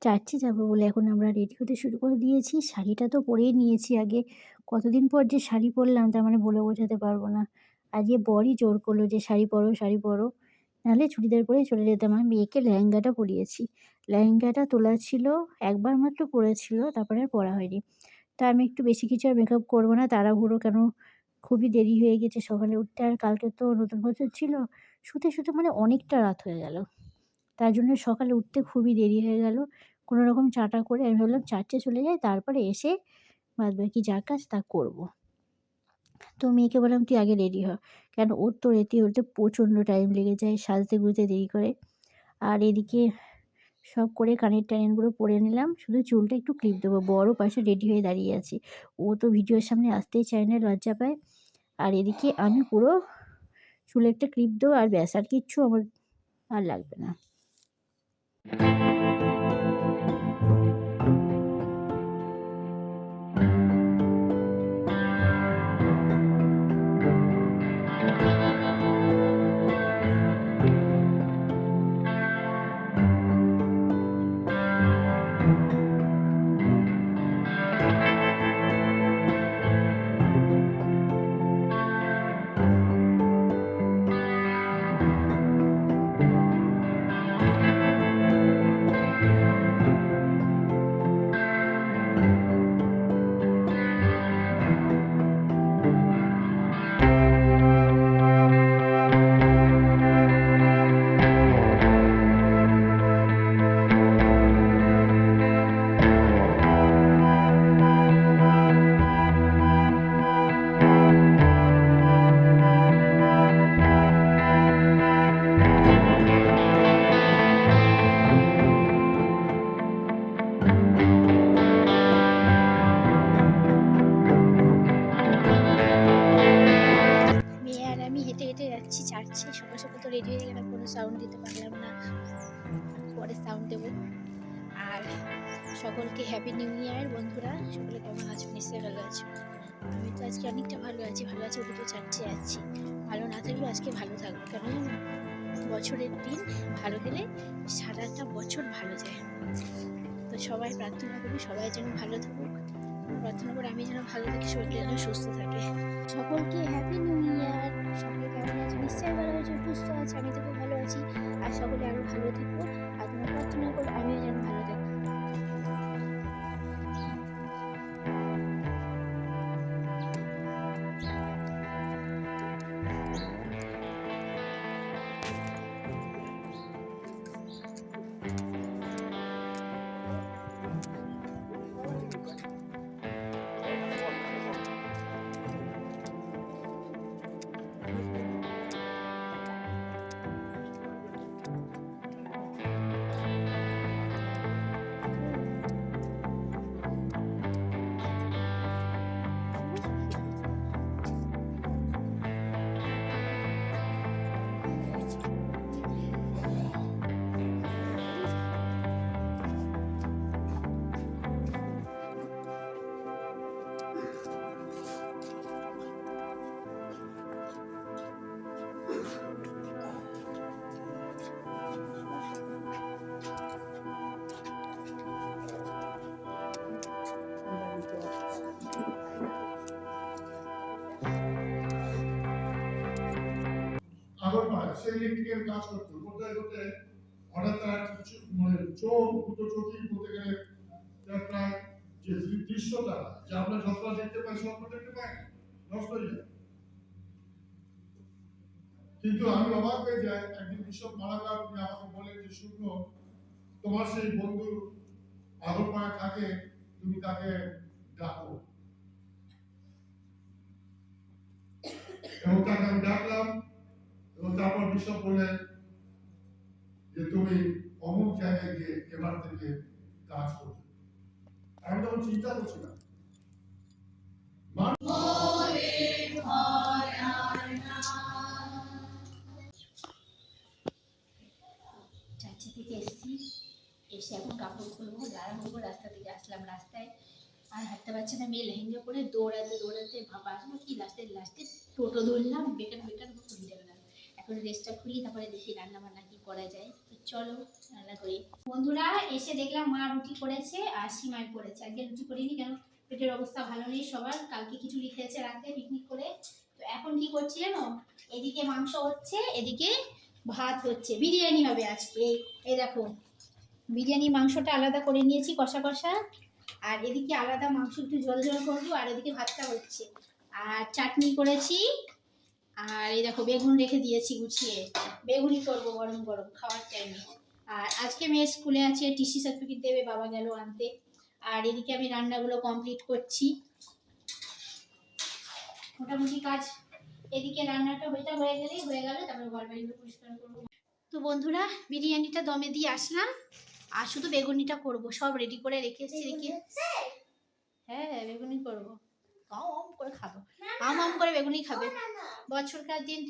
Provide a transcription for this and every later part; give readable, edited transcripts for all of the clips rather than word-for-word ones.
চার্চে যাবো বলে এখন আমরা রেডি হতে শুরু করে দিয়েছি। শাড়িটা তো পরেই নিয়েছি আগে। কতদিন পর যে শাড়ি পরলাম তার মানে বলে বোঝাতে পারব না। আজকে বরই জোর করলো যে, "শাড়ি পরো, শাড়ি পরো।" নাহলে চুড়িদার পরেই চলে যেতাম। আমি মেয়েকে লেহেঙ্গাটা পরিয়েছি। লেহেঙ্গাটা তোলা ছিল, একবার মাত্র পরেছিল, তারপরে আর পরা হয়নি। তা আমি একটু বেশি কিছু আর মেকআপ করব না, তাড়াহুড়ো কেন খুবই দেরি হয়ে গেছে সকালে উঠতে। আর কালকে তো নতুন বছর ছিল। শুতে মানে অনেকটা রাত হয়ে গেল। তার জন্য সকালে উঠতে খুবই দেরি হয়ে গেল। কোনরকম চা-টা করে আমি ভাবলাম চার্চে চলে যাই, তারপরে এসে বাদবাকি যা কাজ তা করব। তো মেয়েকে বললাম, "তুই আগে রেডি হ।" কেন ওর তো রেডি হতে প্রচণ্ড টাইম লেগে যায়, সাজতে-গুজতে দেরি করে। আর এদিকে সব করে কানের-টানেরগুলো পরে নিলাম। শুধু চুলটা একটু ক্লিপ দেবো। বরও পাশে রেডি হয়ে দাঁড়িয়ে আছে। ও তো ভিডিওর সামনে আসতেই চায় না, লজ্জা পায়। আর এদিকে আমি পুরো চুলে একটা ক্লিপ দেবো আর ব্যাস, আর কিচ্ছু আমার আর লাগবে না। মেয়ে আর আমি হেঁটে, হেঁটে যাচ্ছি চার্চে। সকাল, সকাল তো রেডি হয়ে গেলাম, কোনো সাউন্ড দিতে পারলাম না। পরে সাউন্ড দেবো। আর সকলকে হ্যাপি নিউ ইয়ার বন্ধুরা। সকলে কেমন আছো? নিশ্চয়ই ভালো আছো। আমি তো আজকে অনেকটা ভালো আছি বলে তো চার্চে যাচ্ছি। ভালো না থাকলেও আজকে ভালো থাকবো। কেন জানো? বছরের দিন ভালো গেলে সারাটা বছর ভালো যায়। তো সবাই প্রার্থনা করি সবাই যেন ভালো থাকুক। প্রার্থনা করি আমি যেন ভালো থাকি, শরীরটা যেন সুস্থ থাকে। সকলকে হ্যাপি নিউ ইয়ার। সকলে কেমন আছে? নিশ্চয়ই ভালো আছে, সুস্থ আছে। আমি তো খুব ভালো আছি। আর সকলে আরো ভালো থেকো। আর তোমরা প্রার্থনা করো আমিও যেন ভালো থাকি। আগরপাড়া সে ইলেকট্রিকের কাজ করতো, করতে করতে হঠাৎ তার মানে চোখ দুটো চোখই বলতে গেলে প্রায় যে দৃশ্যটা যে আমরা যতটা দেখতে পাই স্বপ্ন দেখতে পাই নষ্ট হয়ে যায়। কিন্তু আমি অবাক হয়ে যাই, একদিন বিশপ মালাকার উনি আমাকে বলেন যে শুকনো তোমার সেই বন্ধু আগরপাড়ায় থাকে, তুমি তাকে ডাকো। এবং তাকে আমি ডাকলাম এবং তারপর বিশপ বললেন যে তুমি অমুক জায়গায় গিয়ে এবার থেকে কাজ করবে। আমি তখন চিন্তা করছিলাম চার্চে থেকে এসেছি, এসে এখন কাপড় খুলবো, রান্না করবো। রাস্তা থেকে আসলাম, রাস্তায় আর হাঁটতে পারছি না। মেয়ে লেহেঙ্গা পরে দৌড়াতে দৌড়াতে আসবো কি লাস্টে টোটো ধরলাম, বেকার মতো হেঁটে গেলাম। এখন ড্রেসটা খুলি, তারপরে দেখি রান্না বান্না কি করা যায়। তো চলো রান্না করি। বন্ধুরা এসে দেখলাম মা রুটি করেছে আর সিমাই করেছে। আজকে রুটি করিনি, কেন পেটের অবস্থা ভালো নেই সবার, কালকে খিচুড়ি খেয়েছে রাতে পিকনিক করে। তো এখন কি করছি জানো, এদিকে মাংস হচ্ছে, এদিকে ভাত হচ্ছে, বিরিয়ানি হবে আজকে। এই দেখো বিরিয়ানি মাংসটা আলাদা করে নিয়েছি কষা কষা, আর এদিকে আলাদা মাংস একটু ঝোল ঝোল করবো, আর এদিকে ভাতটা হচ্ছে। আর চাটনি করেছি, আর এই দেখো বেগুন রেখে দিয়েছি গুছিয়ে, বেগুনি করবো গরম গরম খাওয়ার টাইমে। আর আজকে মেয়ে স্কুলে আছে, টিসি সার্টিফিকেট দেবে, বাবা গেল আনতে। আর এদিকে আমি রান্নাগুলো কমপ্লিট করছি, মোটামুটি কাজ। এদিকে রান্নাটা হয়ে গেলেই হয়ে গেল, তারপরে ঘর বাড়িগুলো পরিষ্কার করবো। তো বন্ধুরা বিরিয়ানিটা দমে দিয়ে আসলাম, আর শুধু বেগুনিটা করব, সব রেডি করে রেখে এসেছি। হ্যাঁ বেগুনি করবো, আম করে খাবো, আম করে বেগুনি খাবে। বছরকার দিন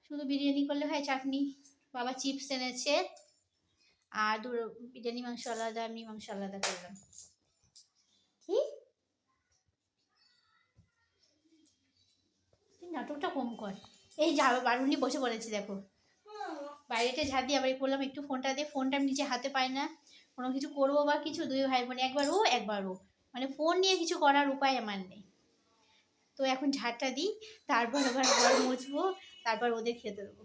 শুধু বিরিয়ানি করলে হয়, চাটনি, বাবা চিপস এনেছে, আর বিরিয়ানি মাংস আলাদা, এমনি মাংস আলাদা করলাম। কি নাটকটা কম কর। এই যা বারুনি বসে পড়েছে দেখো, বাইরেটা ঝাড় দিয়ে আবার করলাম, একটু ফোনটা দিয়ে, ফোনটা আমি নিজে হাতে পাই না, কোনো কিছু করবো বা কিছু, দুই ভাই বোন একবার ও একবার ও, মানে ফোন নিয়ে কিছু করার উপায় আমার নেই। তো এখন ঝাড়টা দিই, তারপর আবার ঘর মুছবো, তারপর ওদের খেতে দেবো।